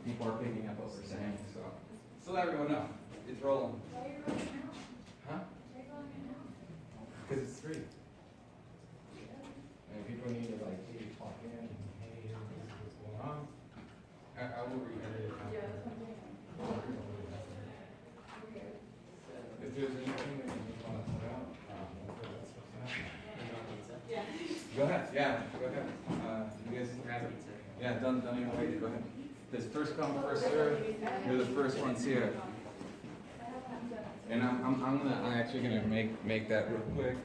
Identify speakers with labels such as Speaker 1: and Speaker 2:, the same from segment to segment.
Speaker 1: people are picking up what we're saying, so let everyone know, it's rolling.
Speaker 2: Why are you rolling now?
Speaker 1: Huh?
Speaker 2: Why are you rolling it now?
Speaker 1: Because it's free. And people need to like, hey, talk in, and hey, this is what's going on. I will re-edit it.
Speaker 2: Yeah, that's what I'm doing. Okay.
Speaker 1: If there's anything that you want to put out, that's what's happening.
Speaker 2: Yeah.
Speaker 1: Go ahead, yeah, go ahead. You guys grab it. Yeah, don't even wait, go ahead. This first come, first serve, you're the first ones here. And I'm actually gonna make that real quick.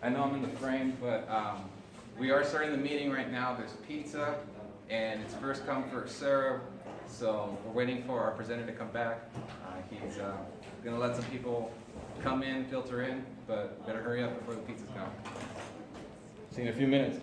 Speaker 1: I know I'm in the frame, but we are starting the meeting right now. There's pizza, and it's first come, first serve. So we're waiting for our presenter to come back. He's gonna let some people come in, filter in, but better hurry up before the pizza's gone. See you in a few minutes.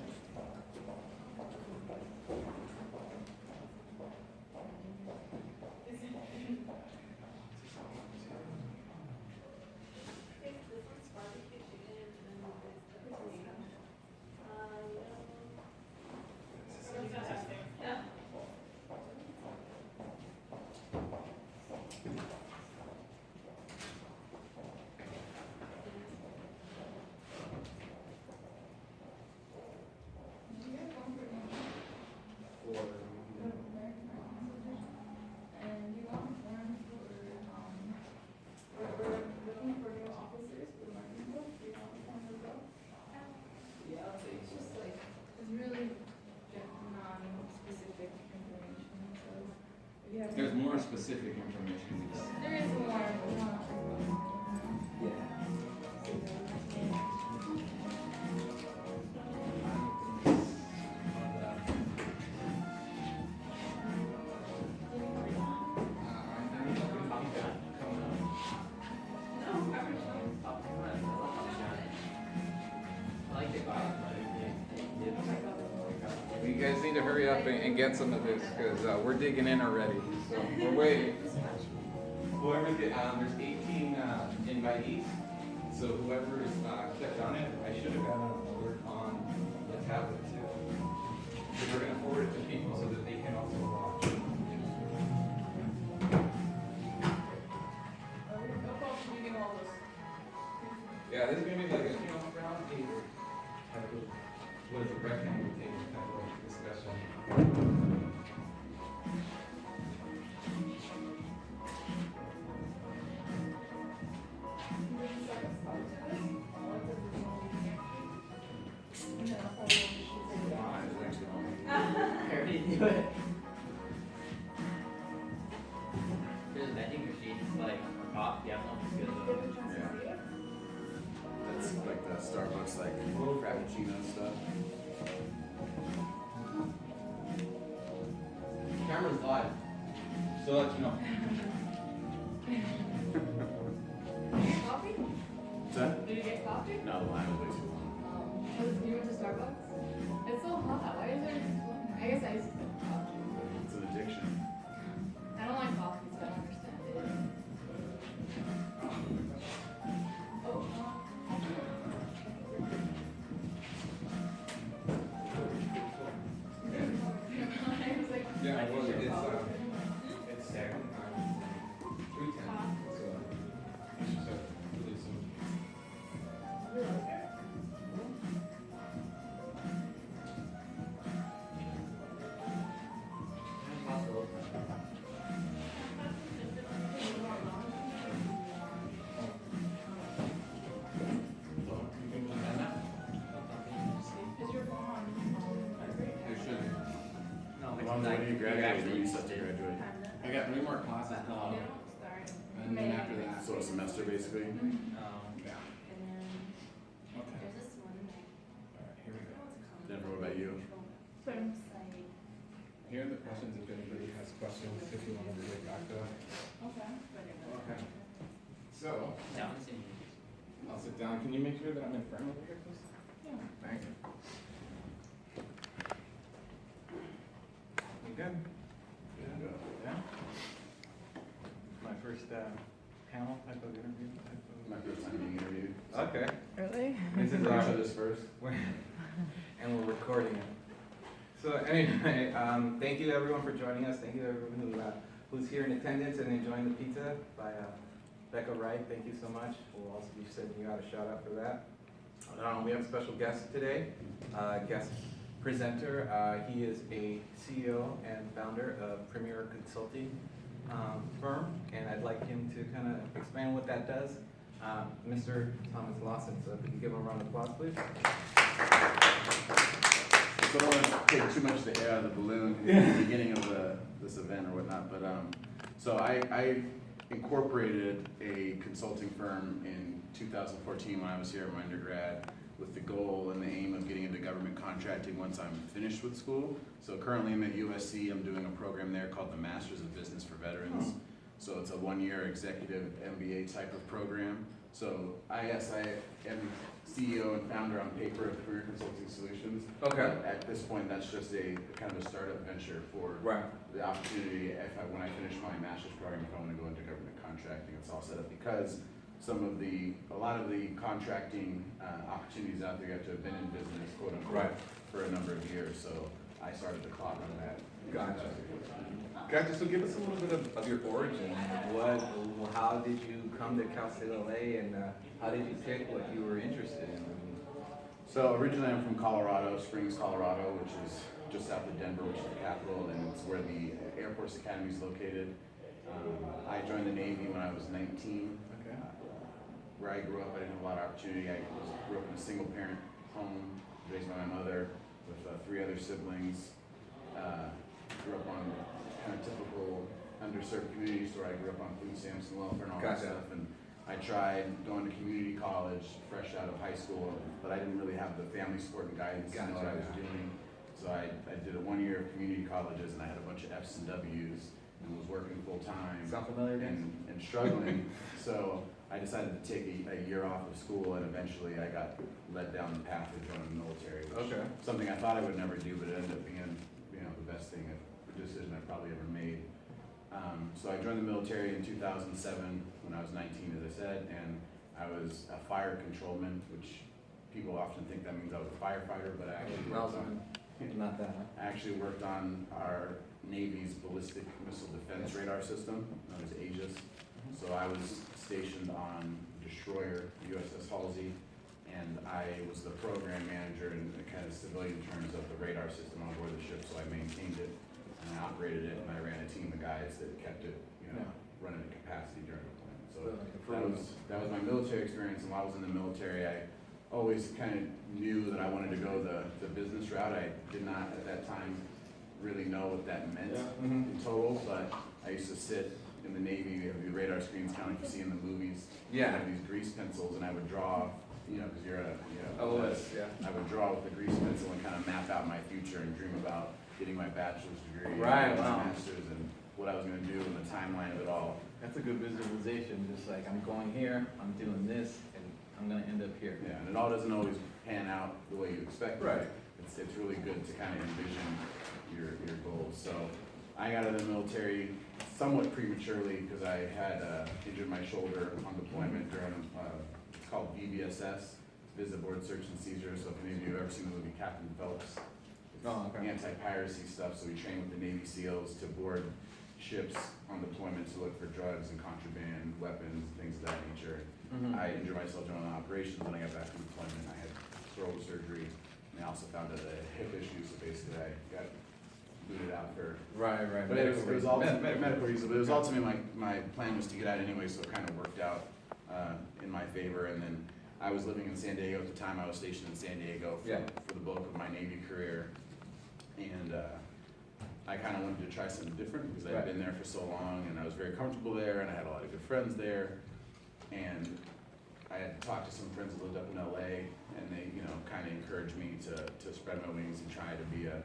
Speaker 1: There's more specific information.
Speaker 2: There is more.
Speaker 1: You guys need to hurry up and get some of this because we're digging in already. So we're waiting. Whoever there's 18 invitees. So whoever is clicked on it, I should have gotten an alert on the tablet too. So we're gonna forward it to people so that they can also watch. Yeah, this is gonna be like a round table type of, what is it, rectangle table type of discussion.
Speaker 3: Do it. There's a vending machine, like a pop, yeah, no, it's good.
Speaker 4: Yeah. That's like the Starbucks, like little Frappuccino stuff.
Speaker 1: Camera's live, so let you know.
Speaker 2: Coffee?
Speaker 4: What's that?
Speaker 2: Did you get coffee?
Speaker 4: No, the line was way too long.
Speaker 2: You went to Starbucks? It's so hot. Why is there so long? I guess I used to drink coffee.
Speaker 4: It's an addiction.
Speaker 2: I don't like coffee, so I don't understand it. Oh. I was like,
Speaker 1: Yeah, well, it's second time, 310, so you should start really soon.
Speaker 2: is your phone on?
Speaker 1: There should be.
Speaker 3: No,
Speaker 4: When do you graduate? When do you set to graduate?
Speaker 1: I got 3 more classes
Speaker 2: They
Speaker 1: now,
Speaker 2: don't start.
Speaker 1: and then after that.
Speaker 4: So a semester basically?
Speaker 1: Yeah.
Speaker 5: And then
Speaker 1: Okay.
Speaker 5: there's this one that
Speaker 1: Alright, here we go.
Speaker 4: Jennifer, what about you?
Speaker 2: Same.
Speaker 5: looks like
Speaker 1: Here are the questions if anybody has questions, if you want to relate back to that.
Speaker 2: Okay.
Speaker 1: Okay. So,
Speaker 3: Down in
Speaker 1: I'll sit down. Can you make sure that I'm in frame over here, please?
Speaker 2: Yeah.
Speaker 1: Thank you. You good? Yeah? My first panel type of interview type of.
Speaker 4: My first time being interviewed.
Speaker 1: Okay.
Speaker 6: Really?
Speaker 1: This is
Speaker 4: Each other's first.
Speaker 1: and we're recording it. So anyway, thank you everyone for joining us. Thank you everyone who's here in attendance and enjoying the pizza by Becca Wright. Thank you so much. We'll also be sending you out a shout out for that. We have a special guest today, guest presenter. He is a CEO and founder of Premier Consulting firm, and I'd like him to kind of explain what that does. Mr. Thomas Lawson, so could you give him a round of applause, please?
Speaker 4: So I don't want to take too much of the air out of the balloon in the beginning of this event or whatnot, but so I incorporated a consulting firm in 2014 when I was here at my undergrad with the goal and the aim of getting into government contracting once I'm finished with school. So currently I'm at USC. I'm doing a program there called the Masters of Business for Veterans. So it's a one-year executive MBA type of program. So I am CEO and founder on paper of Career Consulting Solutions.
Speaker 1: Okay.
Speaker 4: But at this point, that's just a kind of a startup venture for the opportunity when I finish my master's program, if I want to go into government contracting, it's all set up because a lot of the contracting opportunities out there, you have to have been in business, quote unquote, for a number of years. So I started the clock on that.
Speaker 1: Gotcha. So give us a little bit of your origin. How did you come to Cal State LA, and how did you pick what you were interested in?
Speaker 4: So originally I'm from Colorado, Springs, Colorado, which is just south of Denver, which is the capital, and it's where the Air Force Academy is located. I joined the Navy when I was 19.
Speaker 1: Okay.
Speaker 4: Where I grew up, I didn't have a lot of opportunity. I grew up in a single parent home, raised by my mother with 3 other siblings. Grew up on kind of typical underserved community store. I grew up on food stamps and welfare and all that stuff. And I tried going to community college fresh out of high school, but I didn't really have the family support and guidance to know what I was doing. So I did a 1 year of community colleges, and I had a bunch of F's and W's and was working full time.
Speaker 1: Sound familiar?
Speaker 4: And struggling. So I decided to take a year off of school, and eventually I got led down the path of joining the military, which something I thought I would never do, but it ended up being the best decision I probably ever made. So I joined the military in 2007 when I was 19, as I said, and I was a fire controlman, which people often think that means I was a firefighter, but I actually worked on our Navy's ballistic missile defense radar system, known as Aegis. So I was stationed on destroyer USS Halsey, and I was the program manager in the kind of civilian terms of the radar system on board the ship. So I maintained it, and I operated it, and I ran a team of guys that kept it, running at capacity during deployment. So that was my military experience. And while I was in the military, I always kind of knew that I wanted to go the business route. I did not at that time really know what that meant in total, but I used to sit in the Navy. We have the radar screens, kind of like you see in the movies. I have these grease pencils, and I would draw, because you're at I would draw with the grease pencil and kind of map out my future and dream about getting my bachelor's degree, my master's, and what I was going to do and the timeline of it all.
Speaker 1: That's a good visualization. Just like, I'm going here, I'm doing this, and I'm going to end up here.
Speaker 4: Yeah, and it all doesn't always pan out the way you expect it.
Speaker 1: Right.
Speaker 4: It's really good to kind of envision your goals. So I got out of the military somewhat prematurely because I had injured my shoulder on deployment during it's called VBSS, Visit Board Search and Seizure. So if any of you have ever seen the movie Captain Phelps, it's anti-piracy stuff. So we train with the Navy SEALs to board ships on deployment to look for drugs and contraband, weapons, things of that nature. I injured myself during the operations. When I got back from deployment, I had shoulder surgery, and I also found a hip issue. So basically, I got booted out for But it was ultimately medical reasons. But it was ultimately my plan was to get out anyway, so it kind of worked out in my favor. And then I was living in San Diego at the time. I was stationed in San Diego for the bulk of my Navy career, and I kind of wanted to try something different because I had been there for so long, and I was very comfortable there, and I had a lot of good friends there. And I had talked to some friends that lived up in LA, and they, kind of encouraged me to spread my wings and try to be a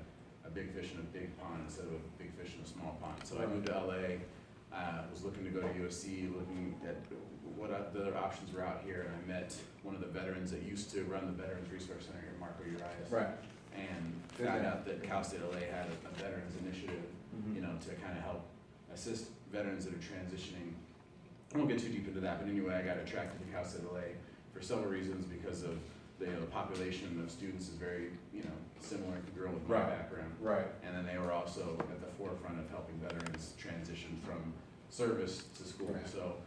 Speaker 4: big fish in a big pond instead of a big fish in a small pond. So I moved to LA, was looking to go to USC, looking at what the other options were out here, and I met one of the veterans that used to run the Veterans Resource Center here, Marco Urias. And found out that Cal State LA had a veterans initiative, to kind of help assist veterans that are transitioning. I won't get too deep into that, but anyway, I got attracted to Cal State LA for several reasons, because of the population of students is very, similar to girl with my
Speaker 1: Right.
Speaker 4: background.
Speaker 1: Right.
Speaker 4: And then they were also at the forefront of helping veterans transition from service to school.
Speaker 1: Right.
Speaker 4: So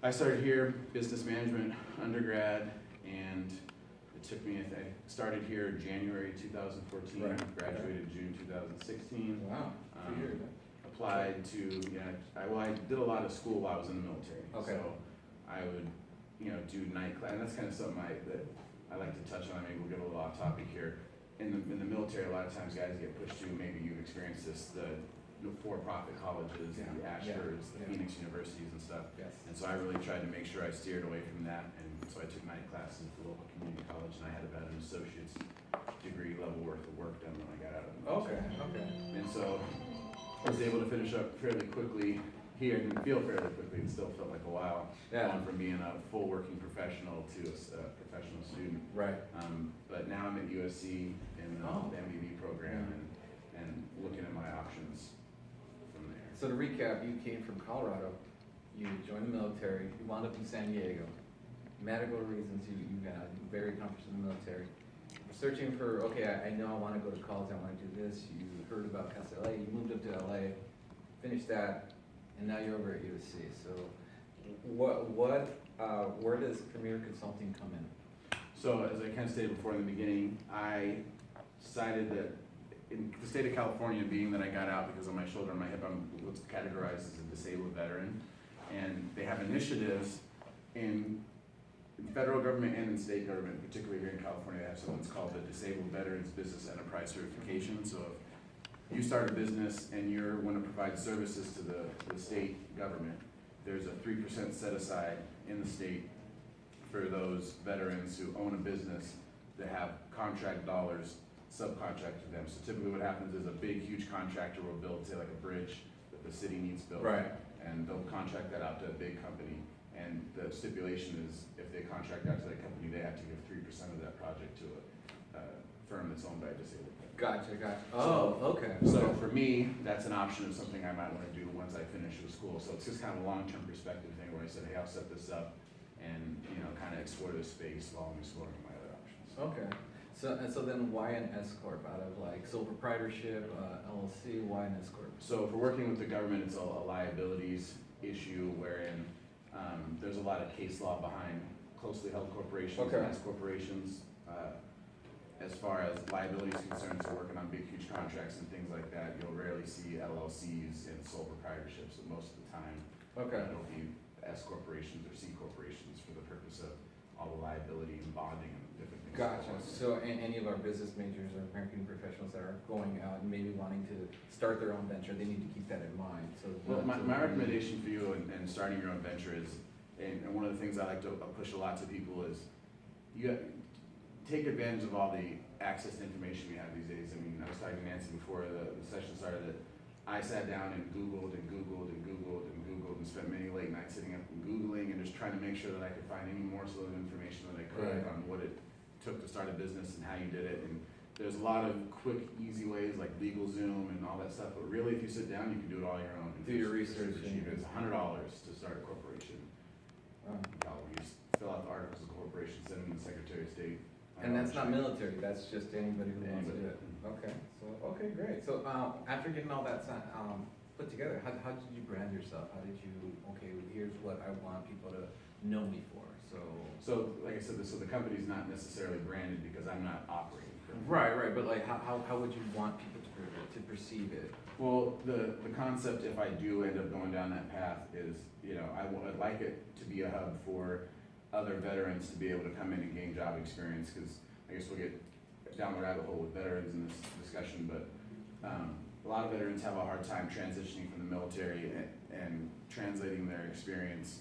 Speaker 4: I started here, business management undergrad, and it took me, I started here January 2014,
Speaker 1: Right.
Speaker 4: graduated June 2016.
Speaker 1: Wow.
Speaker 4: Um,
Speaker 1: 2 years.
Speaker 4: Applied to, I did a lot of school while I was in the military.
Speaker 1: Okay.
Speaker 4: So I would, do night class, and that's kind of something that I like to touch on. Maybe we'll get a little off topic here. In the military, a lot of times guys get pushed to, maybe you've experienced this, the for-profit colleges,
Speaker 1: Yeah,
Speaker 4: the Ashfords, the
Speaker 1: yeah.
Speaker 4: Phoenix universities and stuff.
Speaker 1: Yes.
Speaker 4: And so I really tried to make sure I steered away from that, and so I took night classes at the local community college, and I had about an associate's degree level worth of work done when I got out of the military.
Speaker 1: Okay.
Speaker 4: And so I was able to finish up fairly quickly here. It didn't feel fairly quickly, it still felt like a while.
Speaker 1: Yeah.
Speaker 4: Going from being a full working professional to a professional student.
Speaker 1: Right.
Speaker 4: But now I'm at USC in
Speaker 1: Oh.
Speaker 4: the MBB program and looking at my options from there.
Speaker 1: So to recap, you came from Colorado, you joined the military, you wound up in San Diego. Medical reasons, you got very accomplished in the military. Searching for, okay, I know I wanna go to college, I wanna do this, you heard about Casa LA, you moved up to LA, finished that, and now you're over at USC. So where does Premier Consulting come in?
Speaker 4: So as I kind of stated before in the beginning, I decided that in the state of California, being that I got out because of my shoulder and my hip, I'm what's categorized as a disabled veteran. And they have initiatives in federal government and in state government, particularly here in California. They have something that's called the Disabled Veterans Business Enterprise Certification. So if you start a business and you're want to provide services to the state government, there's a 3% set aside in the state for those veterans who own a business that have contract dollars subcontract to them. So typically what happens is a big, huge contractor will build, say like a bridge that the city needs built.
Speaker 1: Right.
Speaker 4: And they'll contract that out to a big company. And the stipulation is if they contract out to that company, they have to give 3% of that project to a firm that's owned by a disabled veteran.
Speaker 1: Gotcha. Oh, okay.
Speaker 4: So for me, that's an option of something I might want to do once I finish with school. So it's just kind of a long-term perspective thing where I said, hey, I'll set this up and, kind of explore this space while I'm exploring my other options.
Speaker 1: Okay. So then why an S corp out of like sole proprietorship, LLC? Why an S corp?
Speaker 4: So for working with the government, it's a liabilities issue wherein there's a lot of case law behind closely held corporations
Speaker 1: Okay.
Speaker 4: and S corporations. As far as liability is concerned, so working on big, huge contracts and things like that, you'll rarely see LLCs and sole proprietorships. Most of the time,
Speaker 1: Okay.
Speaker 4: it'll be S corporations or C corporations for the purpose of all the liability and bonding and different things.
Speaker 1: Gotcha. So any of our business majors or marketing professionals that are going out and maybe wanting to start their own venture, they need to keep that in mind. So
Speaker 4: Well, my recommendation for you in starting your own venture is, and one of the things I like to push a lot to people is, take advantage of all the access to information we have these days. I mean, I was talking to Nancy before the session started that I sat down and Googled and Googled and Googled and Googled and spent many late nights sitting up and Googling and just trying to make sure that I could find any morsel of information that I could
Speaker 1: Right.
Speaker 4: on what it took to start a business and how you did it. And there's a lot of quick, easy ways like LegalZoom and all that stuff, but really if you sit down, you can do it all on your own.
Speaker 1: Do your
Speaker 4: It's super
Speaker 1: research
Speaker 4: cheap.
Speaker 1: and-
Speaker 4: It's $100 to start a corporation.
Speaker 1: Oh.
Speaker 4: You just fill out the articles of corporation, send them to the Secretary of State.
Speaker 1: And that's not military, that's just anybody who wants to do it.
Speaker 4: Anybody.
Speaker 1: Okay, great. So, after getting all that, put together, how did you brand yourself? How did you, okay, here's what I want people to know me for, so.
Speaker 4: So, like I said, so the company's not necessarily branded because I'm not operating.
Speaker 1: Right, but like, how would you want people to perceive it?
Speaker 4: Well, the concept, if I do end up going down that path, is, I'd like it to be a hub for other veterans to be able to come in and gain job experience, because I guess we'll get down the rabbit hole with veterans in this discussion, but a lot of veterans have a hard time transitioning from the military and translating their experience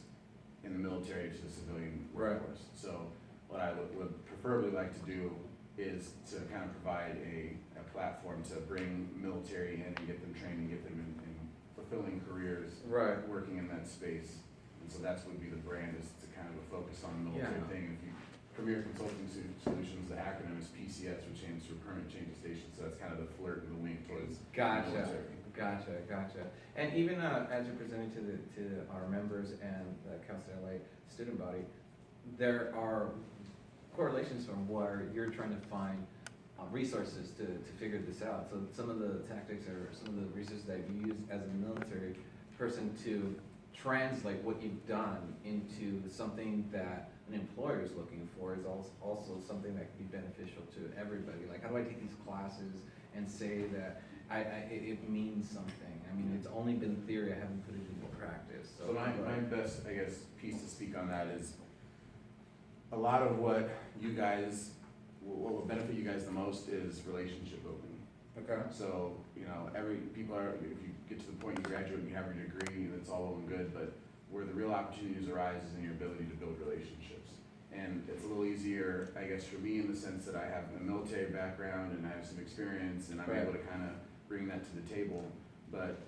Speaker 4: in the military to the civilian workforce. So what I would preferably like to do is to kind of provide a platform to bring military in and get them trained and get them in fulfilling careers
Speaker 1: Right.
Speaker 4: working in that space. And so that's would be the brand, is to kind of a focus on the military
Speaker 1: Yeah.
Speaker 4: thing. If you, Premier Consulting Solutions, the acronym is PCS, which stands for Permanent Change of Station, so that's kind of the flirt and the wink towards
Speaker 1: Gotcha.
Speaker 4: military.
Speaker 1: Gotcha. And even as you're presenting to our members and the Cal State LA student body, there are
Speaker 5: correlations from where you're trying to find resources to figure this out. So some of the tactics or some of the resources that you use as a military person to translate what you've done into something that an employer is looking for is also something that can be beneficial to everybody. Like, how do I take these classes and say that it means something? I mean, it's only been theory, I haven't put it into practice.
Speaker 4: So my best, I guess, piece to speak on that is a lot of what you guys, what will benefit you guys the most is relationship building.
Speaker 1: Okay.
Speaker 4: So, you know, people are, if you get to the point you graduate and you have your degree, that's all well and good, but where the real opportunities arise is in your ability to build relationships. And it's a little easier, I guess, for me in the sense that I have a military background and I have some experience and I'm
Speaker 1: Right.
Speaker 4: able to kind of bring that to the table. But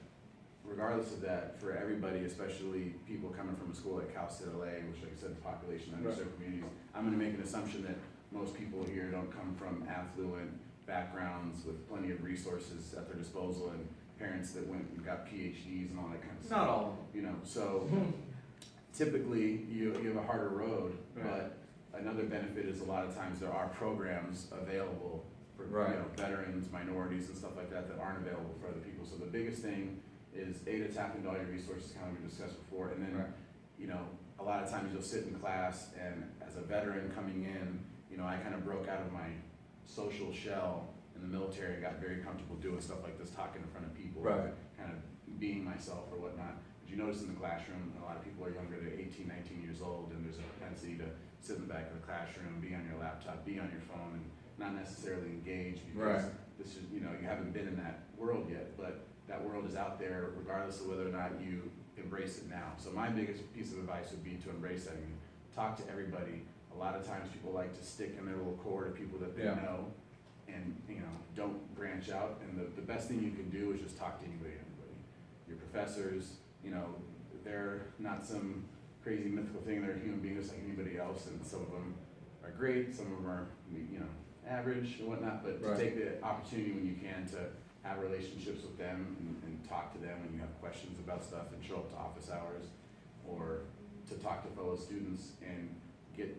Speaker 4: regardless of that, for everybody, especially people coming from a school like Cal State LA, which like I said, the population of underserved communities, I'm gonna make an assumption that most people here don't come from affluent backgrounds with plenty of resources at their disposal and parents that went and got PhDs and all that kind of stuff.
Speaker 5: Not all of them.
Speaker 4: You know, so typically you have a harder road, but another benefit is a lot of times there are programs available for
Speaker 1: Right.
Speaker 4: you know, veterans, minorities and stuff like that that aren't available for other people. So the biggest thing is to tap into all your resources, kind of we discussed before, and then
Speaker 1: Right.
Speaker 4: you know, a lot of times you'll sit in class and as a veteran coming in, you know, I kind of broke out of my social shell in the military and got very comfortable doing stuff like this, talking in front of people,
Speaker 1: Right.
Speaker 4: kind of being myself or whatnot. But you notice in the classroom, a lot of people are younger, they're 18, 19 years old, and there's a propensity to sit in the back of the classroom, be on your laptop, be on your phone, and not necessarily engage because
Speaker 1: Right.
Speaker 4: this is, you know, you haven't been in that world yet, but that world is out there regardless of whether or not you embrace it now. So my biggest piece of advice would be to embrace that. I mean, talk to everybody. A lot of times people like to stick in their little core to people that they
Speaker 1: Yeah.
Speaker 4: know and, you know, don't branch out. And the best thing you can do is just talk to anybody, Your professors, you know, they're not some crazy mythical thing. They're human beings like anybody else. And some of them are great. Some of them are, you know, average and whatnot. But to
Speaker 1: Right.
Speaker 4: take the opportunity when you can to have relationships with them and talk to them when you have questions about stuff and show up to office hours or to talk to fellow students and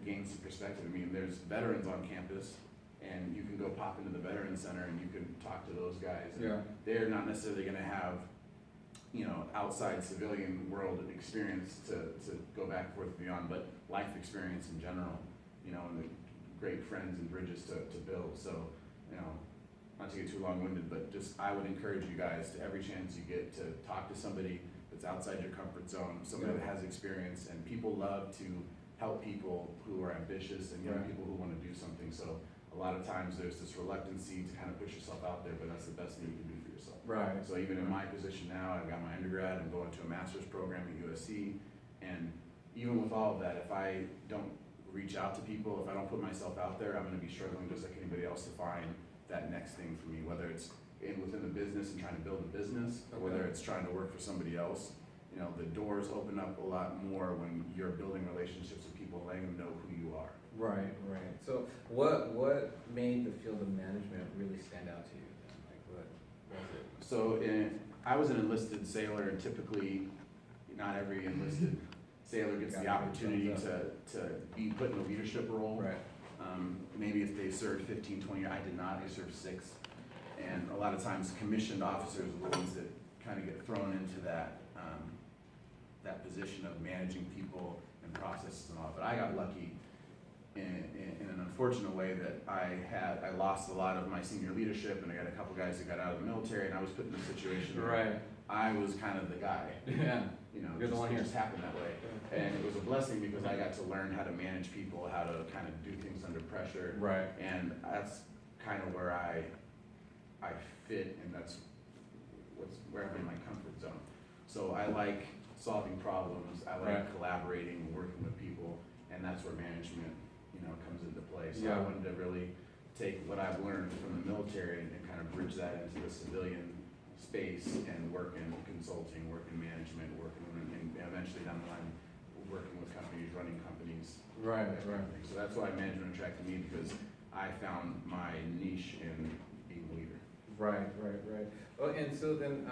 Speaker 4: gain some perspective. I mean, there's veterans on campus and you can go pop into the Veterans Center and you can talk to those guys. And
Speaker 1: Yeah.
Speaker 4: they're not necessarily gonna have, you know, outside civilian world experience to go back and forth beyond, but life experience in general, you know, and the great friends and bridges to build. So, you know, not to get too long-winded, but just I would encourage you guys to every chance you get to talk to somebody that's outside your comfort zone, somebody that has experience, and people love to help people who are ambitious and young
Speaker 1: Right.
Speaker 4: people who want to do something. So a lot of times there's this reluctancy to kind of put yourself out there, but that's the best thing you can do for yourself.
Speaker 1: Right.
Speaker 4: So even in my position now, I've got my undergrad, I'm going to a master's program at USC, and even with all of that, if I don't reach out to people, if I don't put myself out there, I'm gonna be struggling just like anybody else to find that next thing for me, whether it's within the business and trying to build a business, or whether it's trying to work for somebody else. You know, the doors open up a lot more when you're building relationships with people, letting them know who you are.
Speaker 1: Right, right. So what made the field of management really stand out to you then? Like what was it?
Speaker 4: So I was an enlisted sailor, and typically, not every enlisted sailor gets the opportunity to be put in a leadership role.
Speaker 1: Right.
Speaker 4: Maybe if they served 15, 20 years, I did not, I served 6. And a lot of times commissioned officers are the ones that kind of get thrown into that, that position of managing people and processes and all. But I got lucky in an unfortunate way that I lost a lot of my senior leadership, and I got a couple guys that got out of the military, and I was put in a situation where
Speaker 1: Right.
Speaker 4: I was kind of the guy.
Speaker 1: Yeah.
Speaker 4: You know,
Speaker 1: You're the one
Speaker 4: it
Speaker 1: here.
Speaker 4: just happened that way. And it was a blessing because I got to learn how to manage people, how to kind of do things under pressure.
Speaker 1: Right.
Speaker 4: And that's kind of where I fit, and that's where I'm in my comfort zone. So I like solving problems, I like
Speaker 1: Right.
Speaker 4: collaborating, working with people, and that's where management, you know, comes into play. So I
Speaker 1: Yeah.
Speaker 4: wanted to really take what I've learned from the military and kind of bridge that into the civilian space and work in consulting, work in management, and eventually down the line, working with companies, running companies.
Speaker 1: Right,
Speaker 4: that kind
Speaker 1: right.
Speaker 4: of thing. So that's why management attracted me, because I found my niche in being a leader.
Speaker 1: Right, right, right. Well, and so then,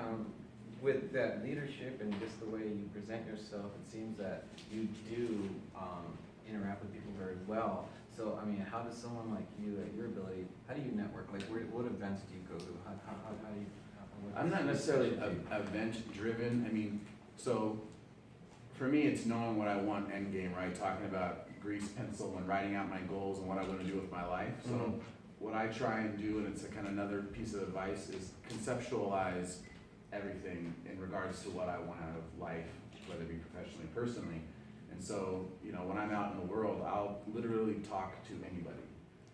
Speaker 1: with that leadership and just the way you present yourself, it seems that you do
Speaker 5: interact with people very well. So, I mean, how does someone like you, at your ability, how do you network? Like, what events do you go to? How do you?
Speaker 4: I'm not necessarily event driven. I mean, so for me, it's knowing what I want end game, right? Talking about grease pencil and writing out my goals and what I want to do with my life. So
Speaker 5: Mhm.
Speaker 4: what I try and do, and it's a kind of another piece of advice, is conceptualize everything in regards to what I want out of life, whether it be professionally, personally. And so, you know, when I'm out in the world, I'll literally talk to anybody.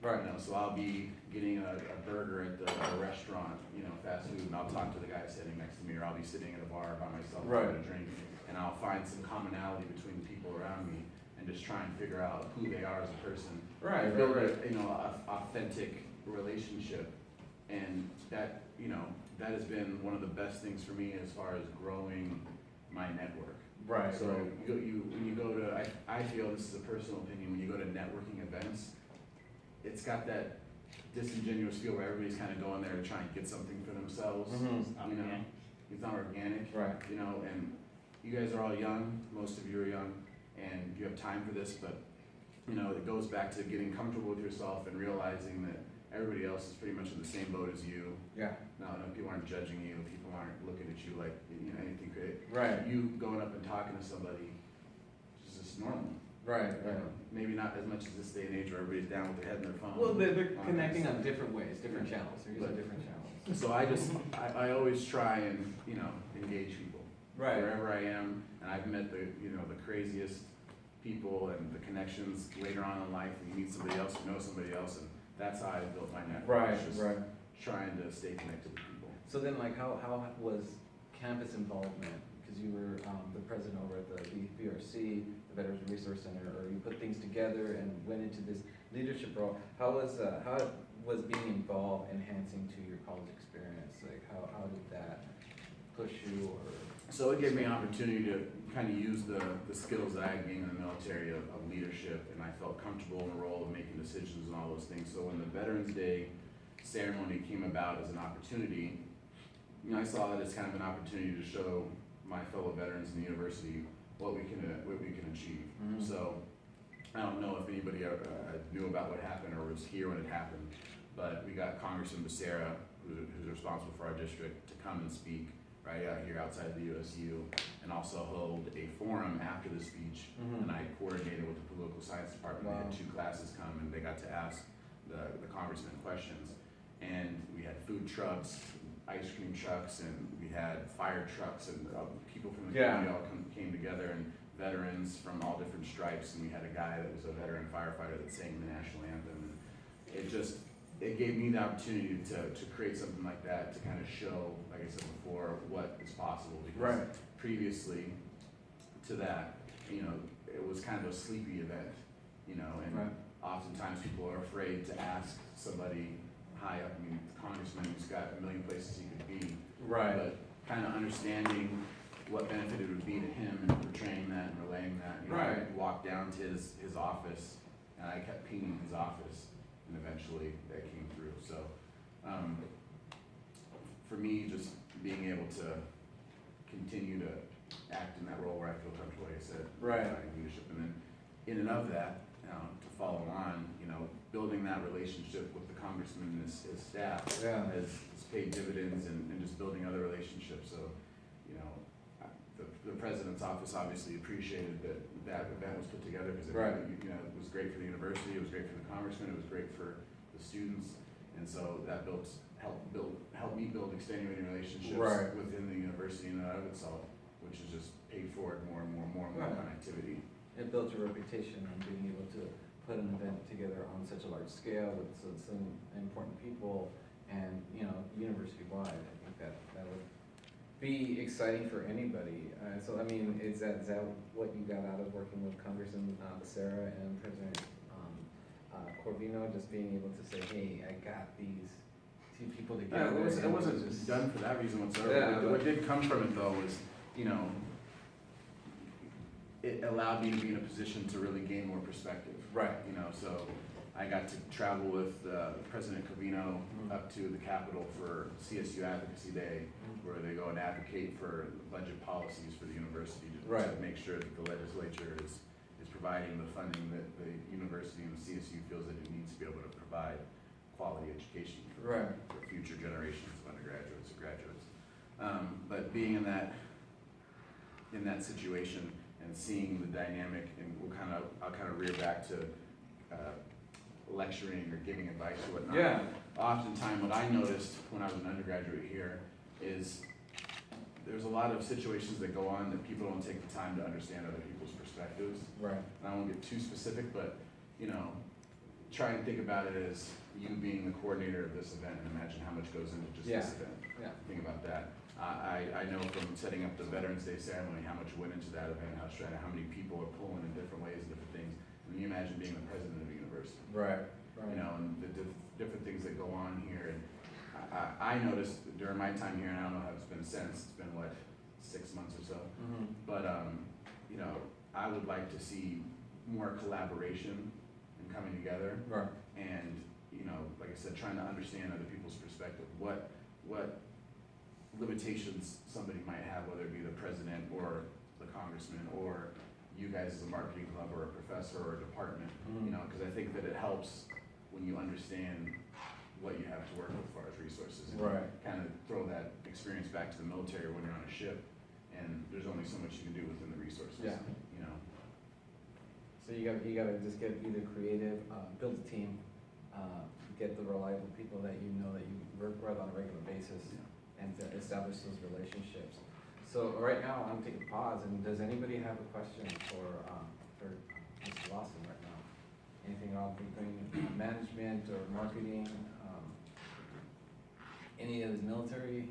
Speaker 5: Right.
Speaker 4: You know, so I'll be getting a burger at a restaurant, you know, fast food, and I'll talk to the guy sitting next to me, or I'll be sitting at a bar by myself
Speaker 5: Right.
Speaker 4: having a drink, and I'll find some commonality between the people around me, and just try and figure out who they are as a person.
Speaker 5: Right,
Speaker 4: And build
Speaker 5: right,
Speaker 4: a, you know, a authentic relationship, and that, you know, that has been one of the best things for me as far as growing my network.
Speaker 5: Right.
Speaker 4: So when you go to, I feel, this is a personal opinion, when you go to networking events, it's got that disingenuous feel where everybody's kind of going there to try and get something for themselves.
Speaker 5: Mhm.
Speaker 4: You know, it's not organic.
Speaker 5: Right.
Speaker 4: You know, and you guys are all young. Most of you are young, and you have time for this. But you know, it goes back to getting comfortable with yourself and realizing that everybody else is pretty much in the same boat as you.
Speaker 5: Yeah.
Speaker 4: No, people aren't judging you. People aren't looking at you like, you know, anything great.
Speaker 5: Right.
Speaker 4: You going up and talking to somebody is just normal.
Speaker 5: Right.
Speaker 4: You know, maybe not as much as this day and age where everybody's down with their head in their phone.
Speaker 5: Well, they're
Speaker 4: All
Speaker 5: connecting
Speaker 4: that
Speaker 5: on different ways, different channels. They're using
Speaker 4: But-
Speaker 5: different channels.
Speaker 4: stuff. So I always try and, you know, engage people. Wherever I am, and I've met the, you know, the craziest people and the connections later on in life, and you meet somebody else, you know somebody else, and that's how I built my network.
Speaker 5: Right.
Speaker 4: It's just
Speaker 5: Right.
Speaker 4: trying to stay connected with people.
Speaker 5: So then, like, how was campus involvement? Because you were the president over at the VRC, the Veterans Resource Center, or you put things together and went into this leadership role. How was being involved enhancing to your college experience? Like, how did that push you? Or
Speaker 4: So it gave me an opportunity to kind of use the skills that I had gained in the military of leadership, and I felt comfortable in the role of making decisions and all those things. So when the Veterans Day ceremony came about as an opportunity, you know, I saw it as kind of an opportunity to show my fellow veterans in the university what we can achieve.
Speaker 5: Mhm.
Speaker 4: So I don't know if anybody knew about what happened or was here when it happened, but we got Congressman Becerra, who's responsible for our district, to come and speak right out here outside the USU, and also hold a forum after the speech.
Speaker 5: Mhm.
Speaker 4: And I coordinated with the political science department. They
Speaker 5: Wow.
Speaker 4: had 2 classes come, and they got to ask the congressman questions. And we had food trucks, ice cream trucks, and we had fire trucks, and people from the
Speaker 5: Yeah.
Speaker 4: community all came together, and veterans from all different stripes. And we had a guy that was a veteran firefighter that sang the national anthem. And it gave me the opportunity to create something like that, to kind of show, like I said before, what is possible. Because
Speaker 5: Right.
Speaker 4: previously to that, you know, it was kind of a sleepy event, you know, and
Speaker 5: Right.
Speaker 4: oftentimes people are afraid to ask somebody high up. I mean, the congressman who's got a million places he could be,
Speaker 5: Right.
Speaker 4: but kind of understanding what benefit it would be to him and portraying that and relaying that. You know,
Speaker 5: Right.
Speaker 4: I walked down to his office, and I kept pinging his office, and eventually that came through. So, for me, just being able to continue to act in that role where I feel comfortable, like I said,
Speaker 5: Right.
Speaker 4: leadership, and then in and of that, to follow on, you know, building that relationship with the congressman and his staff
Speaker 5: Yeah.
Speaker 4: has paid dividends, and just building other relationships. So, you know, the president's office obviously appreciated that event was put together, because
Speaker 5: Right.
Speaker 4: you know, it was great for the university, it was great for the congressman, it was great for the students, and so that helped me build extenuating relationships
Speaker 5: Right.
Speaker 4: within the university in and of itself, which has just paid forward more and more
Speaker 5: Right.
Speaker 4: connectivity.
Speaker 5: It built your reputation on being able to put an event together on such a large scale with some important people and, you know, university-wide. I think that would be exciting for anybody. So, I mean, is that what you got out of working with Congressman Becerra and President Corvino, just being able to say, hey, I got these 2 people together?
Speaker 4: It
Speaker 5: and
Speaker 4: wasn't
Speaker 5: just-
Speaker 4: done for that reason whatsoever.
Speaker 5: Yeah,
Speaker 4: What
Speaker 5: but-
Speaker 4: did come from it though was, you know, it allowed me to be in a position to really gain more perspective.
Speaker 5: Right.
Speaker 4: You know, so I got to travel with President Covino up to the Capitol for CSU Advocacy Day, where they go and advocate for budget policies for the university to
Speaker 5: Right.
Speaker 4: make sure that the legislature is providing the funding that the university and the CSU feels that it needs to be able to provide quality education
Speaker 5: Right.
Speaker 4: for future generations of undergraduates and graduates. But being in that situation and seeing the dynamic, and I'll kind of rear back to lecturing or giving advice or whatnot.
Speaker 5: Yeah.
Speaker 4: Oftentimes, what I noticed when I was an undergraduate here is there's a lot of situations that go on that people don't take the time to understand other people's perspectives.
Speaker 5: Right.
Speaker 4: And I won't get too specific, but, you know, try and think about it as you being the coordinator of this event and imagine how much goes into just this event.
Speaker 5: Yeah.
Speaker 4: Think about that. I know from setting up the Veterans Day ceremony, how much went into that event, how many people are pulling in different ways, different things. And you imagine being the president of a university.
Speaker 5: Right.
Speaker 4: You know, and the different things that go on here. And I noticed during my time here, and I don't know how it's been since, it's been what, 6 months or so.
Speaker 5: Mm-hmm.
Speaker 4: But, you know, I would like to see more collaboration and coming together.
Speaker 5: Right.
Speaker 4: And, you know, like I said, trying to understand other people's perspective. What limitations somebody might have, whether it be the president or the congressman or you guys as a marketing club or a professor or a department, you know, because I think that it helps when you understand what you have to work with as far as resources. And
Speaker 5: Right.
Speaker 4: kind of throw that experience back to the military when you're on a ship, and there's only so much you can do within the resources.
Speaker 5: Yeah.
Speaker 4: You know.
Speaker 5: So you gotta just get either creative, build a team, get the reliable people that you know that you work with on a regular basis, and to establish those relationships. So right now, I'm taking a pause, and does anybody have a question for Mr. Lawson right now? Anything on between management or marketing, any of his military,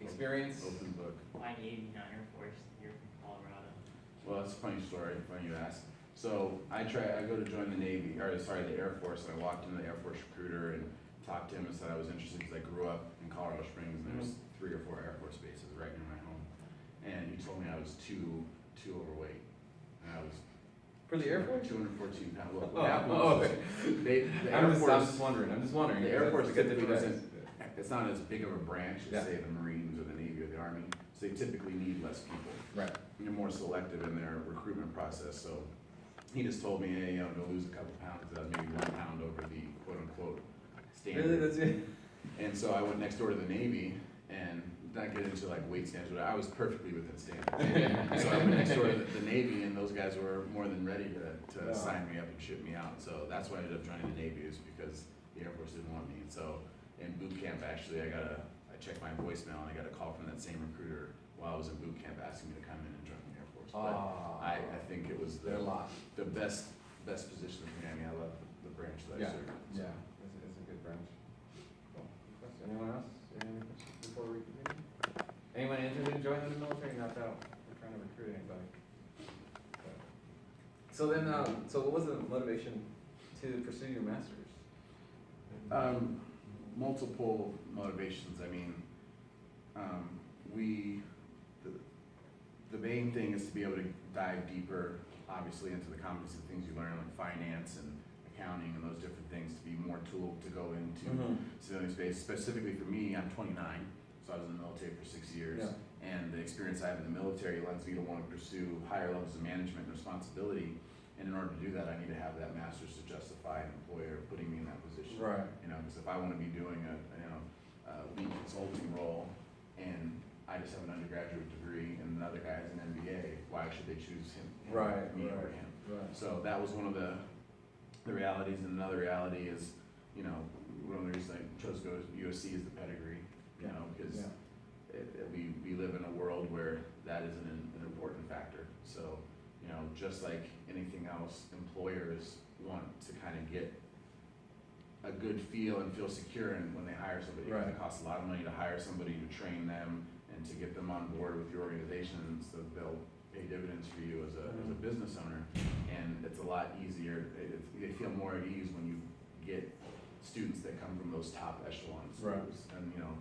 Speaker 5: experience?
Speaker 4: Open book.
Speaker 3: My Navy, not Air Force. You're from Colorado.
Speaker 4: Well, it's a funny story, funny you ask. So I go to join the Navy, the Air Force, and I walked into the Air Force recruiter and talked to him and said I was interested because I grew up in Colorado Springs and there's 3 or 4 Air Force bases right near my home. And he told me I was too overweight. And I was
Speaker 5: For the Air Force?
Speaker 4: 214 pounds. Well,
Speaker 5: Oh,
Speaker 4: what happened
Speaker 5: oh,
Speaker 4: was
Speaker 5: okay.
Speaker 4: the
Speaker 5: I'm
Speaker 4: Air Force,
Speaker 5: just wondering,
Speaker 4: the Air Force typically
Speaker 5: doesn't.
Speaker 4: it's not as big of a branch as
Speaker 5: Yeah.
Speaker 4: say the Marines or the Navy or the Army. So they typically need less people.
Speaker 5: Right.
Speaker 4: They're more selective in their recruitment process. So he just told me, hey, you know, to lose a couple pounds, that was maybe 1 pound over the quote unquote standard.
Speaker 5: Really, that's it?
Speaker 4: And so I went next door to the Navy and not get into like weight standards, but I was perfectly within standards. So I went next door to the Navy and those guys were more than ready to
Speaker 5: Yeah.
Speaker 4: sign me up and ship me out. So that's why I ended up joining the Navy, is because the Air Force didn't want me. And so in boot camp, actually, I checked my voicemail and I got a call from that same recruiter while I was in boot camp asking me to come in and join the Air Force. But I think it was
Speaker 5: They're a lot.
Speaker 4: the best position for me. I mean, I love the branch that I
Speaker 5: Yeah,
Speaker 4: served. So.
Speaker 5: yeah, it's a good branch. Cool. Good question. Anyone else? Any questions before we continue? Anyone interested in joining the military? Not that we're trying to recruit anybody. So then, so what was the motivation to pursue your master's?
Speaker 4: Multiple motivations. I mean, the main thing is to be able to dive deeper, obviously, into the competency things you learn, like finance and accounting and those different things, to be more tool to go into civilian space. Specifically for me, I'm 29, so I was in the military for 6 years.
Speaker 5: Yeah.
Speaker 4: And the experience I have in the military lends me to want to pursue higher levels of management and responsibility. And in order to do that, I need to have that master's to justify an employer putting me in that position.
Speaker 5: Right.
Speaker 4: You know, because if I want to be doing a lead consulting role and I just have an undergraduate degree and another guy has an MBA, why should they choose me over him?
Speaker 5: Right.
Speaker 4: So that was one of the realities, and another reality is, you know, one of the reasons I chose to go to USC is the pedigree, you know, because we live in a world where that is an important factor. So, you know, just like anything else, employers want to kind of get a good feel and feel secure in when they hire somebody. Because it costs a lot of money to hire somebody, to train them, and to get them on board with your organization, so they'll pay dividends for you as a business owner. And it's a lot easier. They feel more at ease when you get students that come from those top echelon schools. And you know,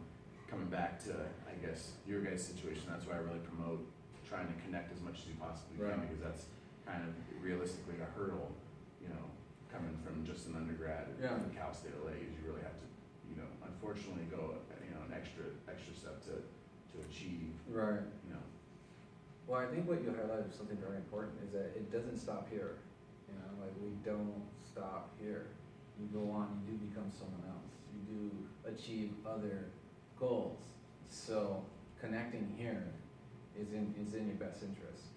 Speaker 4: coming back to, I guess, your guys' situation, that's why I really promote trying to connect as much as you possibly can, because that's kind of realistically a hurdle, you know, coming from just an undergrad at Cal State LA, is you really have to, you know, unfortunately go, you know, an extra step to achieve,
Speaker 5: Right.
Speaker 4: you know.
Speaker 5: Well, I think what you highlighted is something very important, is that it doesn't stop here. You know, like, we don't stop here. You go on, you do become someone else. You do achieve other goals. So connecting here is in your best interest.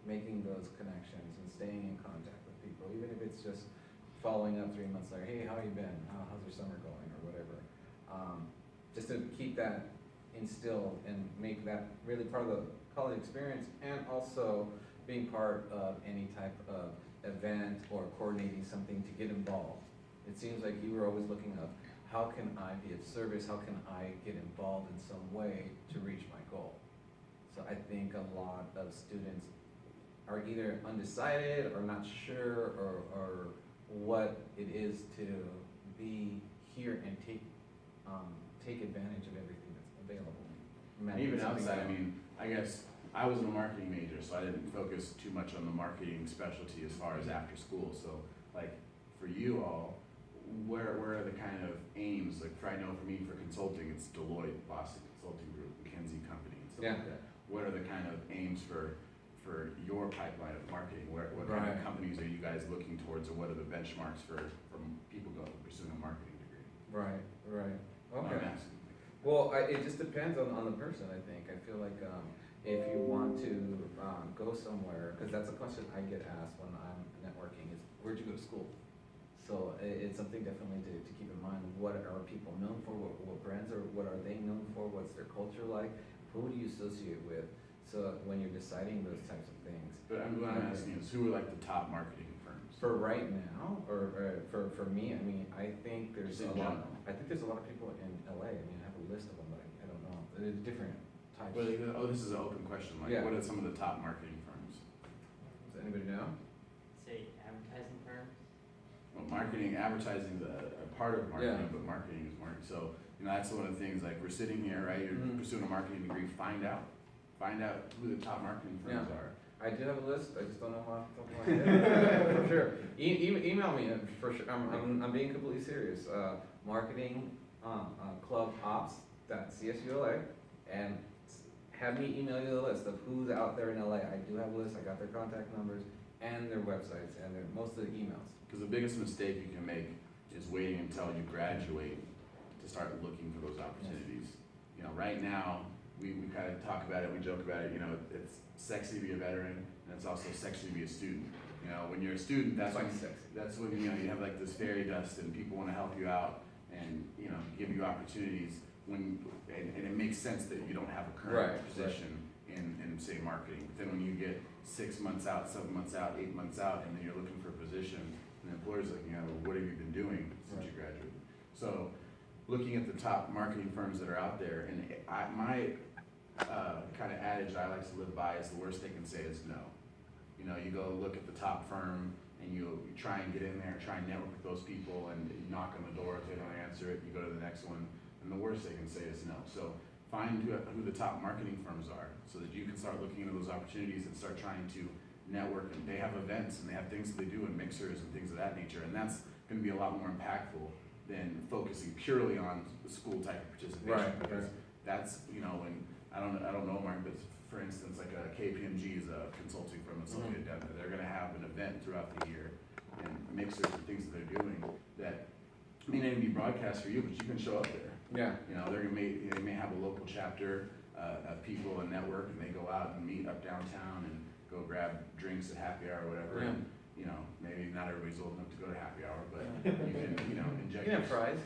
Speaker 5: Making those connections and staying in contact with people, even if it's just following up 3 months later, hey, how you been? How's your summer going, or whatever. Just to keep that instilled and make that really part of the college experience, and also being part of any type of event or coordinating something to get involved. It seems like you were always looking up, how can I be of service? How can I get involved in some way to reach my goal? So I think a lot of students are either undecided or not sure, or what it is to be here and take advantage of everything that's available.
Speaker 4: And even outside, I mean, I guess I wasn't a marketing major, so I didn't focus too much on the marketing specialty as far as after school. So, like, for you all, where are the kind of aims? Like, I know for me, for consulting, it's Deloitte, Boston Consulting Group, McKinsey Company, and stuff like that. What are the kind of aims for your pipeline of marketing? What kind of companies are you guys looking towards, or what are the benchmarks for people going pursuing a marketing degree?
Speaker 5: Right.
Speaker 4: I'm
Speaker 5: Okay.
Speaker 4: asking.
Speaker 5: Well, it just depends on the person, I think. I feel like if you want to go somewhere, because that's a question I get asked when I'm networking, is where'd you go to school? So it's something definitely to keep in mind. What are people known for? What brands are, what are they known for? What's their culture like? Who do you associate with? So when you're deciding those types of things.
Speaker 4: But what I'm asking is, who are like the top marketing firms?
Speaker 5: For right now, or for me, I mean, I think there's
Speaker 4: Just
Speaker 5: a
Speaker 4: in
Speaker 5: lot.
Speaker 4: general.
Speaker 5: I think there's a lot of people in LA. I mean, I have a list of them, but I don't know. There's different types.
Speaker 4: Well, this is an open question. Like,
Speaker 5: Yeah.
Speaker 4: what are some of the top marketing firms?
Speaker 5: Does anybody know?
Speaker 3: Say advertising firms.
Speaker 4: Well, marketing, advertising is a part of marketing,
Speaker 5: Yeah.
Speaker 4: but marketing is marketing. So, that's one of the things. Like, we're sitting here, right? You're
Speaker 5: Mhm.
Speaker 4: pursuing a marketing degree. Find out who the top marketing firms are.
Speaker 5: I do have a list. I just don't know off the top of my head. For sure. Email me for sure. I'm being completely serious. Marketing club ops.csula, and have me email you the list of who's out there in LA. I do have a list. I got their contact numbers and their websites and most of the emails.
Speaker 4: Because the biggest mistake you can make is waiting until you graduate to start looking for those opportunities. Right now, we kind of talk about it, we joke about it, it's sexy to be a veteran, and it's also sexy to be a student. When you're a student, that's
Speaker 5: Like
Speaker 4: when,
Speaker 5: sexy.
Speaker 4: you have like this fairy dust and people want to help you out and, give you opportunities and it makes sense that you don't have a current
Speaker 5: Right,
Speaker 4: position in say marketing. But then when you get 6 months out, 7 months out, 8 months out, and then you're looking for a position, and the employer's like, what have you been doing since you graduated? So, looking at the top marketing firms that are out there, and my kind of adage I like to live by is the worst they can say is no. You go look at the top firm and you try and get in there, try and network with those people, and you knock on the door. If they don't answer it, you go to the next one, and the worst they can say is no. So find who the top marketing firms are, so that you can start looking into those opportunities and start trying to network. And they have events and they have things that they do and mixers and things of that nature, and that's going to be a lot more impactful than focusing purely on the school type of participation.
Speaker 5: Right,
Speaker 4: Because that's, when I don't know, Mark, but for instance, like a KPMG is a consulting firm that's located down there. They're gonna have an event throughout the year and mixers and things that they're doing that may not even be broadcast for you, but you can show up there.
Speaker 5: Yeah.
Speaker 4: They may have a local chapter of people and network, and they go out and meet up downtown and go grab drinks at happy hour or whatever.
Speaker 5: Yeah.
Speaker 4: And, maybe not everybody's old enough to go to happy hour, but you can, inject
Speaker 5: You can have fries.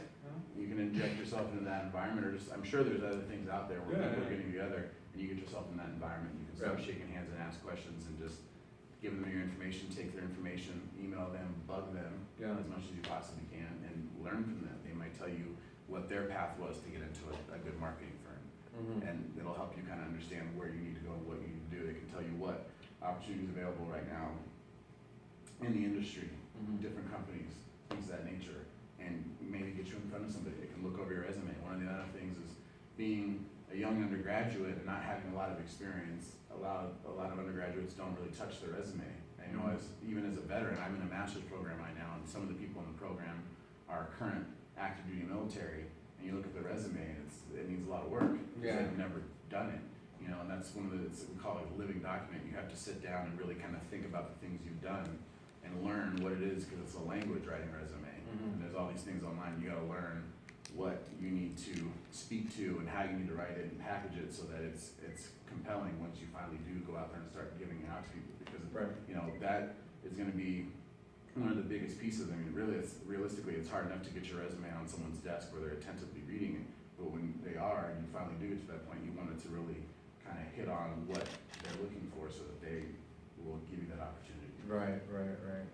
Speaker 4: you can inject yourself into that environment, or just, I'm sure there's other things out there where people are getting together, and you get yourself in that environment. You can start shaking hands and ask questions and just give them your information, take their information, email them, bug them as much as you possibly can, and learn from them. They might tell you what their path was to get into a good marketing firm, and it'll help you kind of understand where you need to go and what you need to do. They can tell you what opportunities available right now in the industry, different companies, things of that nature, and maybe get you in front of somebody that can look over your resume. One of the other things is being a young undergraduate and not having a lot of experience. A lot of undergraduates don't really touch their resume. I know even as a veteran, I'm in a master's program right now, and some of the people in the program are current active duty military, and you look at the resume and it needs a lot of work because they've never done it. you know, and that's one of the, we call it a living document. You have to sit down and really kind of think about the things you've done and learn what it is, because it's a language writing resume.
Speaker 5: Mhm.
Speaker 4: And there's all these things online, you gotta learn what you need to speak to and how you need to write it and package it so that it's compelling once you finally do go out there and start giving it out to people. Because,
Speaker 5: Right.
Speaker 4: you know, that is gonna be one of the biggest pieces. I mean, really, realistically, it's hard enough to get your resume on someone's desk where they're attentively reading it. But when they are, and you finally do get to that point, you want it to really kind of hit on what they're looking for so that they will give you that opportunity.
Speaker 5: Right.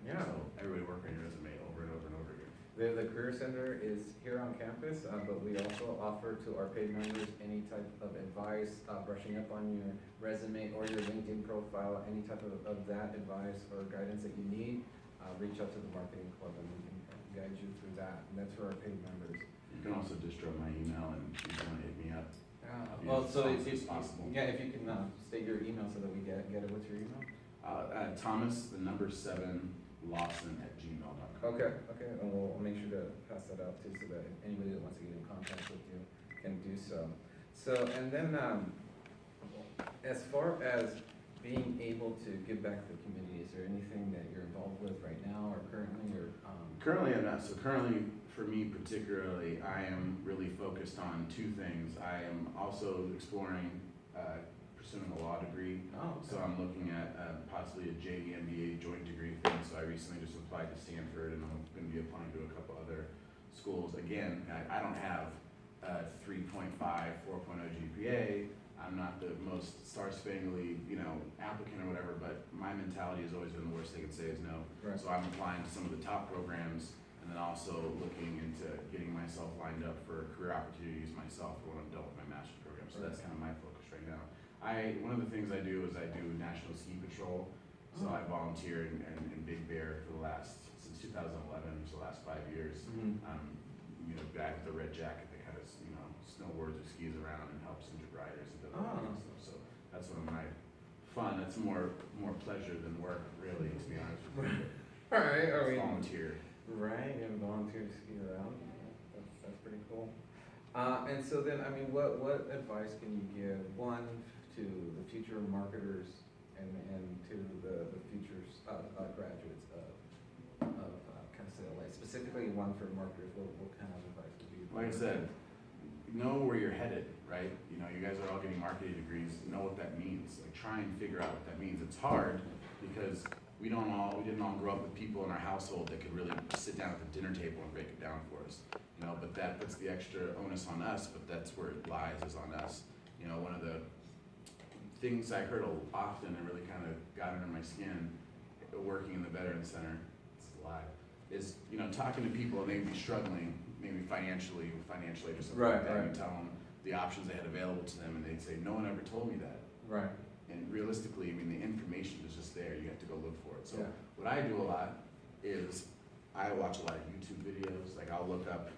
Speaker 5: Yeah.
Speaker 4: So everybody work on your resume over and over and over again.
Speaker 5: The Career Center is here on campus, but we also offer to our paid members any type of advice, brushing up on your resume or your LinkedIn profile, any type of that advice or guidance that you need. Reach out to the marketing club and we can guide you through that. And that's for our paid members.
Speaker 4: You can also distro my email and if you want to hit me up.
Speaker 5: Well, so
Speaker 4: as
Speaker 5: if
Speaker 4: possible.
Speaker 5: yeah, if you can state your email so that we get it. What's your email?
Speaker 4: Thomas, the number 7, Lawson@gmail.com.
Speaker 5: Okay, and we'll make sure to pass that out too, so that anybody that wants to get in contact with you can do so. So, and then, as far as being able to give back to the community, is there anything that you're involved with right now or currently, or?
Speaker 4: Currently, I'm not. So currently, for me particularly, I am really focused on 2 things. I am also exploring pursuing a law degree.
Speaker 5: Oh,
Speaker 4: So I'm looking at possibly a JD MBA joint degree thing. So I recently just applied to Stanford, and I'm going to be applying to a couple other schools. Again, I don't have a 3.5, 4.0 GPA. I'm not the most star-spangly, applicant or whatever, but my mentality has always been the worst they can say is no.
Speaker 5: right.
Speaker 4: So I'm applying to some of the top programs, and then also looking into getting myself lined up for career opportunities myself when I'm done with my master's program. So that's kind of my focus right now. One of the things I do is I do National Ski Patrol. So I volunteered in Big Bear since 2011, so the last 5 years.
Speaker 5: Mhm.
Speaker 4: Guy with the red jacket that kind of, snowboards or skis around and helps injured riders and does all that kind of stuff. So that's one of my fun. That's more pleasure than work, really, to be honest with you.
Speaker 5: All right, are we?
Speaker 4: Volunteer.
Speaker 5: Right, and volunteer to ski around, that's pretty cool. And so then, what advice can you give, one, to the future marketers and to the future graduates of CASA, specifically one for marketers, what kind of advice would you?
Speaker 4: Like I said, know where you're headed, right? You guys are all getting marketing degrees, know what that means. Like, try and figure out what that means. It's hard because we didn't all grow up with people in our household that could really sit down at the dinner table and break it down for us. But that puts the extra onus on us, but that's where it lies, is on us. One of the things I heard often and really kind of got under my skin working in the Veterans Center, it's a lie, is, talking to people and they'd be struggling, maybe financially or something like that.
Speaker 5: Right.
Speaker 4: You tell them the options they had available to them and they'd say, no one ever told me that.
Speaker 5: Right.
Speaker 4: And realistically, the information is just there. You have to go look for it. So
Speaker 5: Yeah.
Speaker 4: what I do a lot is I watch a lot of YouTube videos. Like, I'll look up,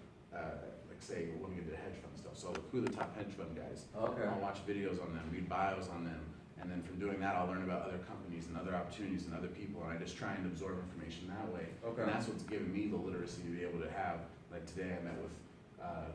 Speaker 4: say, we're looking into hedge fund stuff. So who are the top hedge fund guys?
Speaker 5: Okay.
Speaker 4: I'll watch videos on them, read bios on them, and then from doing that, I'll learn about other companies and other opportunities and other people, and I just try and absorb information that way.
Speaker 5: Okay.
Speaker 4: And that's what's given me the literacy to be able to have, like today I met with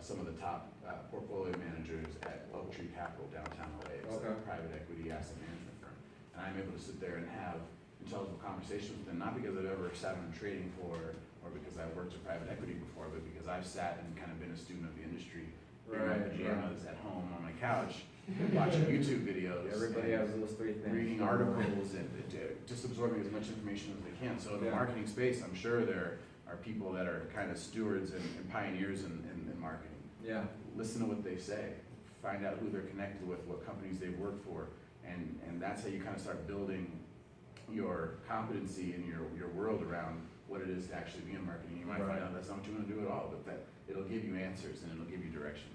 Speaker 4: some of the top portfolio managers at Oak Tree Capital downtown LA. It's
Speaker 5: Okay.
Speaker 4: a private equity asset management firm. And I'm able to sit there and have intelligent conversations with them, not because I've ever sat on a trading floor or because I've worked in private equity before, but because I've sat and kind of been a student of the industry, in my
Speaker 5: Right.
Speaker 4: pajamas at home on my couch, watching YouTube videos.
Speaker 5: Everybody
Speaker 4: and
Speaker 5: has those 3 things.
Speaker 4: reading articles and just absorbing as much information as they can. So in the
Speaker 5: Yeah.
Speaker 4: marketing space, I'm sure there are people that are kind of stewards and pioneers in marketing.
Speaker 5: Yeah.
Speaker 4: Listen to what they say, find out who they're connected with, what companies they've worked for, and that's how you kind of start building your competency in your world around what it is to actually be in marketing. You might
Speaker 5: Right.
Speaker 4: find out that's not what you want to do at all, but that it'll give you answers and it'll give you direction.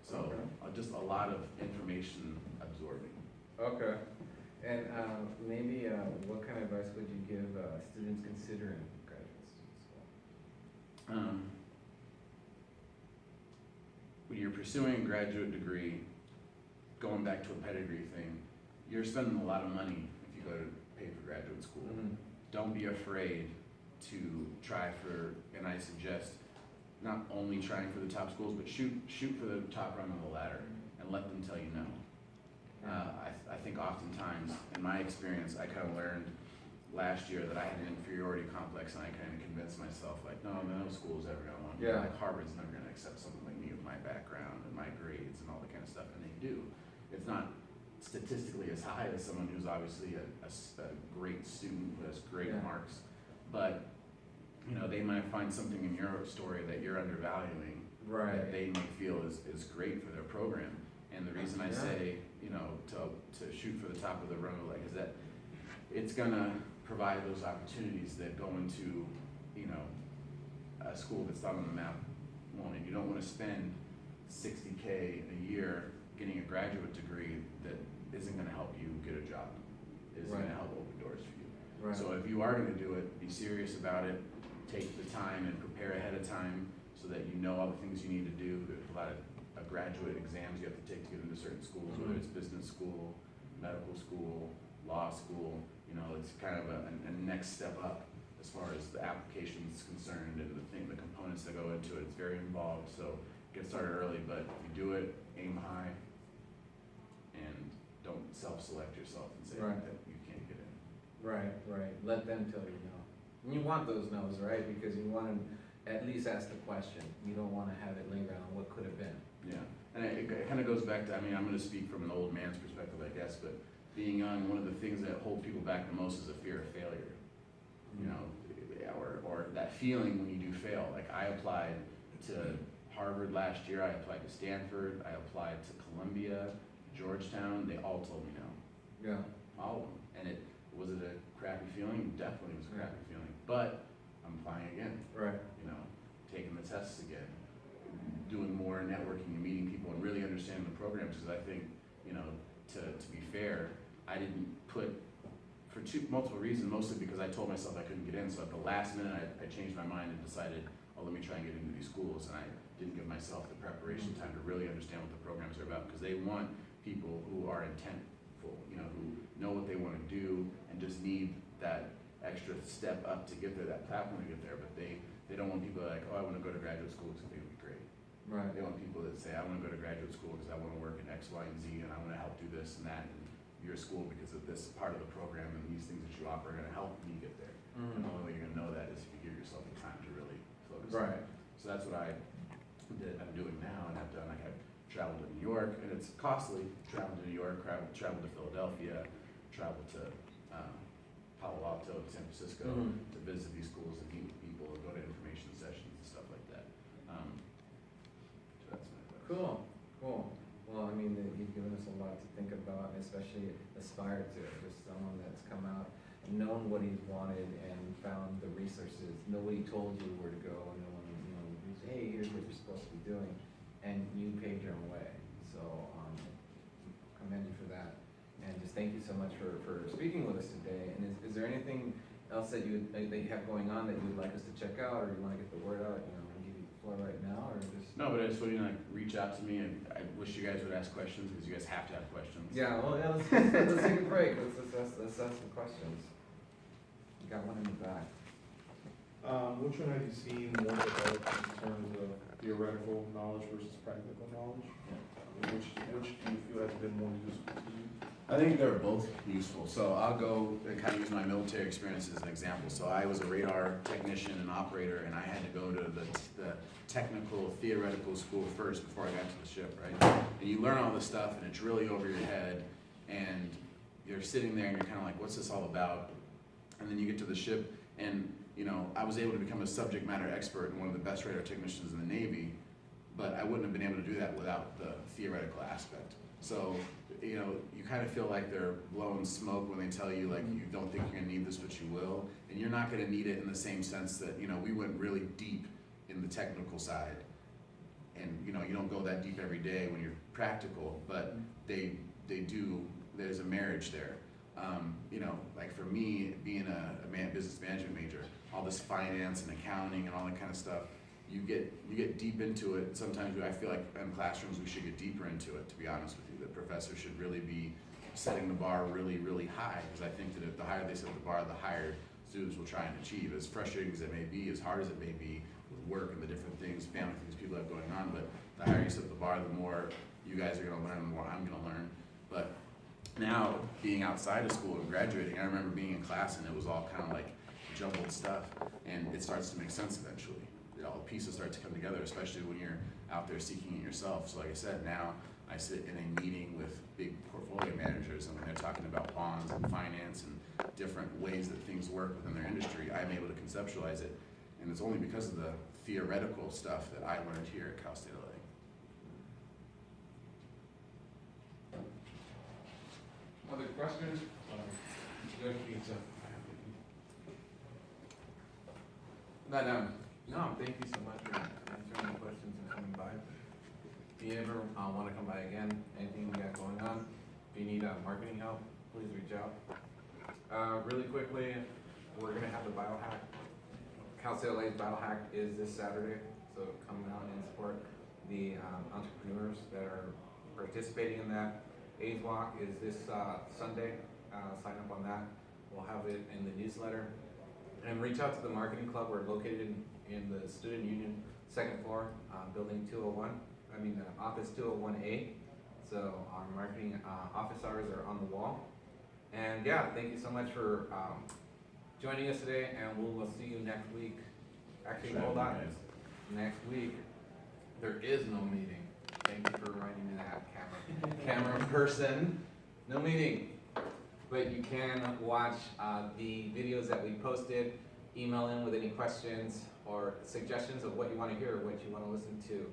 Speaker 4: So
Speaker 5: Okay.
Speaker 4: just a lot of information absorbing.
Speaker 5: Okay. And maybe what kind of advice would you give students considering graduate school?
Speaker 4: When you're pursuing a graduate degree, going back to a pedigree thing, you're spending a lot of money if you go to pay for graduate school.
Speaker 5: Mhm.
Speaker 4: Don't be afraid to try for, and I suggest not only trying for the top schools, but shoot for the top rung of the ladder and let them tell you no. I think oftentimes, in my experience, I kind of learned last year that I had an inferiority complex, and I kind of convinced myself, like, no school is ever gonna want me.
Speaker 5: Yeah.
Speaker 4: Like Harvard's never gonna accept someone like me with my background and my grades and all that kind of stuff, and they do. It's not statistically as high as someone who's obviously a great student who has great
Speaker 5: Yeah.
Speaker 4: marks, but you know, they might find something in your story that you're undervaluing that they may feel is great for their program. And the reason I
Speaker 5: Yeah.
Speaker 4: say, you know, to shoot for the top of the runway, like, is that it's gonna provide those opportunities that go into, you know, a school that's not on the map won't. And you don't wanna spend $60K a year getting a graduate degree that isn't gonna help you get a job, isn't
Speaker 5: Right.
Speaker 4: gonna help open doors for you.
Speaker 5: Right.
Speaker 4: So if you are gonna do it, be serious about it, take the time and prepare ahead of time so that you know all the things you need to do. There's a lot of graduate exams you have to take to get into certain schools, whether it's business school, medical school, law school. You know, it's kind of a next step up as far as the application is concerned and the components that go into it. It's very involved, so get started early, but if you do it, aim high and don't self-select yourself and say
Speaker 5: Right.
Speaker 4: that you can't get in.
Speaker 5: Right. Let them tell you no. And you want those no's, right? Because you want to at least ask the question. You don't want to have it linger on what could have been.
Speaker 4: Yeah, and it kind of goes back to, I mean, I'm gonna speak from an old man's perspective, I guess, but being young, one of the things that hold people back the most is a fear of failure. You know, or that feeling when you do fail. Like, I applied to Harvard last year, I applied to Stanford, I applied to Columbia, Georgetown, they all told me no,
Speaker 5: Yeah.
Speaker 4: all of them. And was it a crappy feeling? Definitely was a crappy feeling, but I'm applying again.
Speaker 5: Right.
Speaker 4: You know, taking the tests again, doing more networking and meeting people and really understanding the programs, because I think, you know, to be fair, I didn't put, for multiple reasons, mostly because I told myself I couldn't get in, so at the last minute, I changed my mind and decided, oh, let me try and get into these schools, and I didn't give myself the preparation time to really understand what the programs are about, because they want people who are intentful, you know, who know what they want to do and just need that extra step up to get there, that platform to get there, but they don't want people like, oh, I want to go to graduate school because I think it'll be great.
Speaker 5: Right.
Speaker 4: They want people that say, I want to go to graduate school because I want to work in X, Y, and Z, and I want to help do this and that in your school because of this part of the program and these things that you offer are going to help me get there. And the only way you're going to know that is if you give yourself the time to really focus on
Speaker 5: Right.
Speaker 4: it. So that's what I'm doing now, and I've done. Like, I've traveled to New York, and it's costly. Traveled to New York, traveled to Philadelphia, traveled to Palo Alto, San Francisco to visit these schools and meet with people and go to information sessions and stuff like that. So that's my advice.
Speaker 5: Cool. Well, I mean, you've given us a lot to think about, and especially aspire to. Just someone that's come out and known what he's wanted and found the resources. Nobody told you where to go, and no one, you know, said, hey, here's what you're supposed to be doing, and you paved your own way. So, commend you for that. And just thank you so much for speaking with us today. And is there anything else that you have going on that you would like us to check out, or you want to get the word out? You know, I'll give you the floor right now, or just.
Speaker 4: No, but I just want you to reach out to me, and I wish you guys would ask questions because you guys have to have questions.
Speaker 5: Yeah, well, yeah, let's take a break. Let's ask some questions. You got one in the back.
Speaker 6: Which one have you seen more developed in terms of theoretical knowledge versus practical knowledge? Which do you feel has been more useful to you?
Speaker 4: I think they're both useful. So I'll go and kind of use my military experience as an example. So I was a radar technician and operator, and I had to go to the technical theoretical school first before I got to the ship, right? And you learn all this stuff, and it's really over your head, and you're sitting there and you're kind of like, what's this all about? And then you get to the ship, and you know, I was able to become a subject matter expert and one of the best radar technicians in the Navy, but I wouldn't have been able to do that without the theoretical aspect. So, you know, you kind of feel like they're blowing smoke when they tell you, like, you don't think you're gonna need this, but you will. And you're not gonna need it in the same sense that, you know, we went really deep in the technical side. And, you know, you don't go that deep every day when you're practical, but they do, there's a marriage there. You know, like for me, being a business management major, all this finance and accounting and all that kind of stuff, you get deep into it. Sometimes I feel like in classrooms we should get deeper into it, to be honest with you. The professor should really be setting the bar really, really high, because I think that if the higher they set the bar, the higher students will try and achieve. As frustrating as it may be, as hard as it may be with work and the different things, family things people have going on, but the higher you set the bar, the more you guys are gonna learn, the more I'm gonna learn. But Now, being outside of school and graduating, I remember being in class and it was all kind of like jumbled stuff, and it starts to make sense eventually. All the pieces start to come together, especially when you're out there seeking it yourself. So like I said, now I sit in a meeting with big portfolio managers, and when they're talking about bonds and finance and different ways that things work within their industry, I'm able to conceptualize it. And it's only because of the theoretical stuff that I learned here at Cal State LA.
Speaker 1: Other questions? Good pizza.
Speaker 5: No, thank you so much for answering the questions and coming by. If you ever want to come by again, anything you got going on, if you need marketing help, please reach out. Really quickly, we're gonna have the biohack. Cal State LA's biohack is this Saturday, so come out and support the entrepreneurs that are participating in that. AIDS Walk is this Sunday. Sign up on that. We'll have it in the newsletter. And reach out to the marketing club. We're located in the Student Union, second floor, building 201. Office 201A. So our marketing office hours are on the wall. And yeah, thank you so much for joining us today, and we'll see you next week. Actually, hold on. Next week, there is no meeting. Thank you for reminding me that, camera person. No meeting. But you can watch the videos that we posted, email in with any questions or suggestions of what you want to hear, what you want to listen to.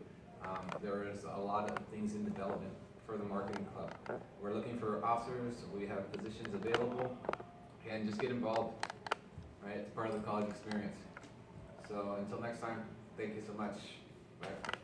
Speaker 5: There is a lot of things in development for the marketing club. We're looking for officers, we have positions available, and just get involved, right? It's part of the college experience. So until next time, thank you so much. Bye.